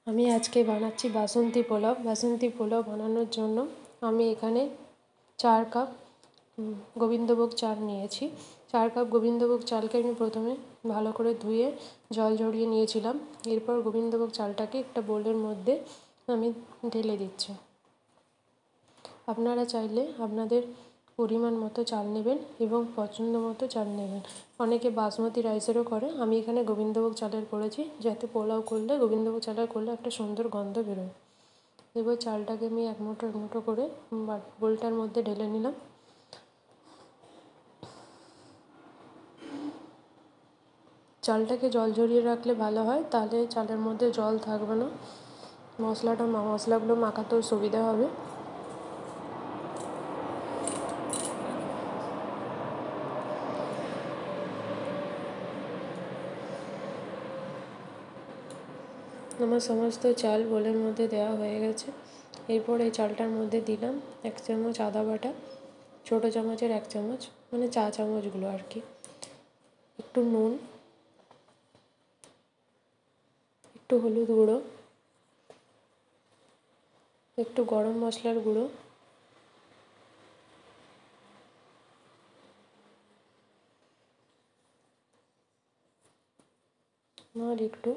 আমি আজকে বানাচ্ছি বাসন্তী পোলাও। বাসন্তী পোলাও বানানোর জন্য আমি এখানে 4 কাপ গোবিন্দভোগ চাল নিয়েছি। 4 কাপ গোবিন্দভোগ চালকে আমি প্রথমে ভালো করে ধুয়ে জল ঝরিয়ে নিয়েছিলাম। এরপর গোবিন্দভোগ চালটাকে একটা বোলের মধ্যে আমি ঢেলে দিচ্ছি। আপনারা চাইলে আপনাদের পরিমাণ মতো চাল নেবেন এবং পছন্দ মতো চাল নেবেন। অনেকে বাসমতি রাইসেরও করে, আমি এখানে গোবিন্দভোগ চালের করেছি, যাতে পোলাও করলে গোবিন্দভোগ চালের করলে একটা সুন্দর গন্ধ বেরোয়। এবার চালটাকে আমি এক মুঠো করে বোলটার মধ্যে ঢেলে নিলাম। চালটাকে জল ঝরিয়ে রাখলে ভালো হয়, তাহলে চালের মধ্যে জল থাকবে না, মশলাগুলো মাখাতেও সুবিধা হবে। আমার সমস্ত চাল বোলের মধ্যে দেওয়া হয়ে গেছে। এরপর এই চালটার মধ্যে দিলাম 1 চামচ আদা বাটা, ছোটো চামচের 1 চামচ, মানে চা চামচগুলো আর কি, একটু নুন, একটু হলুদ গুঁড়ো, একটু গরম মশলার গুঁড়ো, আর একটু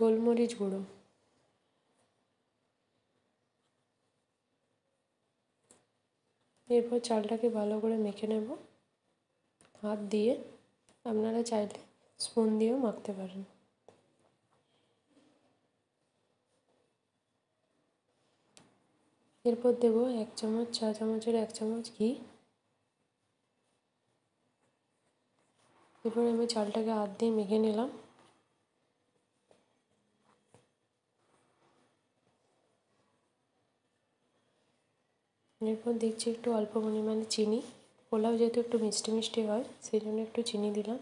গোলমরিচ গুঁড়ো। এরপর চালটাকে ভালো করে মেখে নেব হাত দিয়ে। আপনারা চাইলে স্পুন দিয়েও মাখতে পারেন। এরপর দেবো 1 চামচ, চা চামচের 1 চামচ ঘি। এরপর আমি চালটাকে হাত দিয়ে মেখে নিলাম। এরপর দেখছি একটু অল্প পরিমাণে চিনি, পোলাও যেহেতু একটু মিষ্টি মিষ্টি হয় সেই জন্য একটু চিনি দিলাম।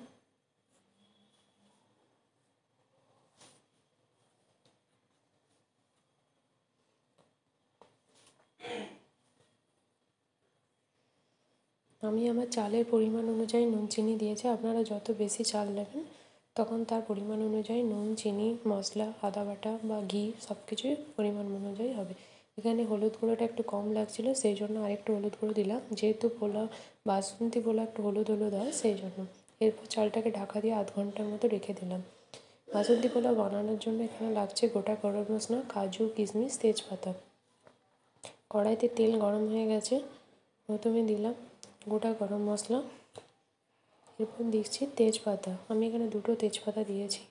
আমি আমার চালের পরিমাণ অনুযায়ী নুন চিনি দিয়েছি। আপনারা যত বেশি চাল নেবেন তখন তার পরিমাণ অনুযায়ী নুন, চিনি, মশলা, আদা বাটা বা ঘি সব কিছুই পরিমাণ অনুযায়ী হবে। এখানে হলুদ গুঁড়োটা একটু কম লাগছিল, সেই জন্য আরেকটু হলুদ গুঁড়ো দিলাম, যেহেতু পোলাও বাসমতি পোলাও একটু হলুদ হলুদ হয় সেই জন্য। এরপর চালটাকে ঢাকা দিয়ে আধ ঘন্টার মতো রেখে দিলাম। বাসন্তী পোলাও বানানোর জন্য এখানে লাগছে গোটা গরম মশলা, কাজু, কিশমিশ, তেজপাতা। কড়াইতে তেল গরম হয়ে গেছে, প্রথমে দিলাম গোটা গরম মশলা, এরপর দিচ্ছি তেজপাতা। আমি এখানে 2টো তেজপাতা দিয়েছি।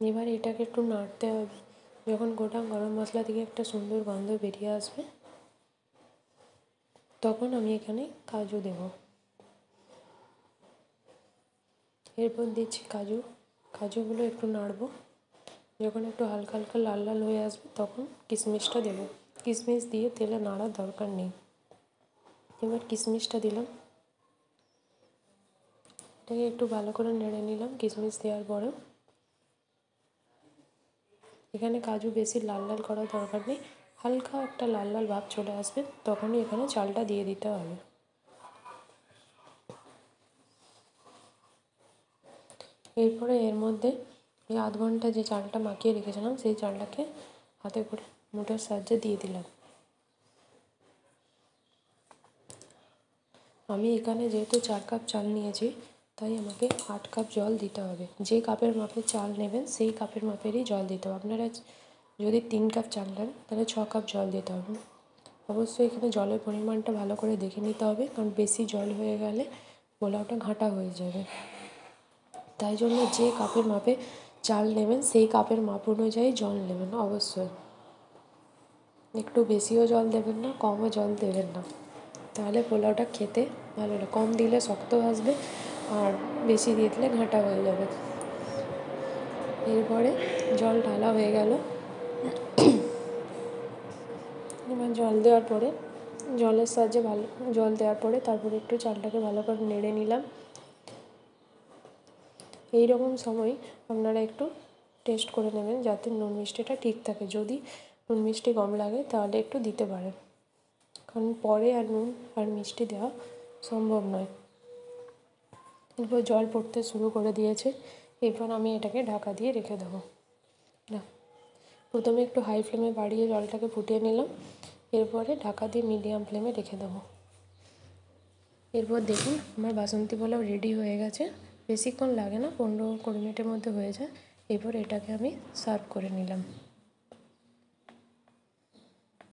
এবার এটাকে একটু নাড়তে হবে। যখন গোটা গরম মশলা থেকে একটা সুন্দর গন্ধ বেরিয়ে আসবে তখন আমি এখানে কাজু দেব। এরপর দিচ্ছি কাজুগুলো একটু নাড়বো। যখন একটু হালকা হালকা লাল লাল হয়ে আসবে তখন কিশমিশটা দেবো। কিশমিশ দিয়ে তেলে নাড়ার দরকার নেই। এবার কিশমিশটা দিলাম, এটাকে একটু ভালো করে নেড়ে নিলাম। কিশমিশ দেওয়ার পরে এখানে কাজু বেশি লাল লাল করার দরকার নেই, হালকা একটা লাল লাল ভাব চলে আসবে তখনই এখানে চালটা দিয়ে দিতে হবে। এরপরে এর মধ্যে এই আধ ঘন্টা যে চালটা মাখিয়ে রেখেছিলাম সেই চালটাকে হাতে করে মুঠোর সাহায্যে দিয়ে দিলাম। আমি এখানে যেহেতু 4 কাপ চাল নিয়েছি তাই আমাকে 8 কাপ জল দিতে হবে। যে কাপের মাপে চাল নেবেন সেই কাপের মাপেরই জল দিতে হবে। আপনারা যদি 3 কাপ চাল নেন তাহলে 6 কাপ জল দিতে হবে। অবশ্যই এখানে জলের পরিমাণটা ভালো করে দেখে নিতে হবে, কারণ বেশি জল হয়ে গেলে পোলাওটা ঘাঁটা হয়ে যাবে। তাই জন্য যে কাপের মাপে চাল নেবেন সেই কাপের মাপ অনুযায়ী জল নেবেন অবশ্যই। একটু বেশিও জল দেবেন না, কমও জল দেবেন না, তাহলে পোলাওটা খেতে ভালো লাগে। কম দিলে শক্ত আসবে আর বেশি দিয়ে দিলে ঘাঁটা হয়ে যাবে। এরপরে জল ঢালা হয়ে গেল। এবার জলের সাহায্যে জল দেওয়ার পরে তারপরে একটু চালটাকে ভালো করে নেড়ে নিলাম। এই রকম সময় আপনারা একটু টেস্ট করে নেবেন যাতে নুন মিষ্টিটা ঠিক থাকে। যদি নুন মিষ্টি কম লাগে তাহলে একটু দিতে পারেন, কারণ পরে আর নুন আর মিষ্টি দেওয়া সম্ভব নয়। এরপর জল পড়তে শুরু করে দিয়েছে। এরপর আমি এটাকে ঢাকা দিয়ে রেখে দেবো। প্রথমে একটু হাই ফ্লেমে বাড়িয়ে জলটাকে ফুটিয়ে নিলাম, এরপরে ঢাকা দিয়ে মিডিয়াম ফ্লেমে রেখে দেবো। এরপর দেখুন আমার বাসন্তী পোলাও রেডি হয়ে গেছে, বেশিক্ষণ লাগে না, 15-20 মিনিটের মধ্যে হয়ে যায়। এরপর এটাকে আমি সার্ভ করে নিলাম।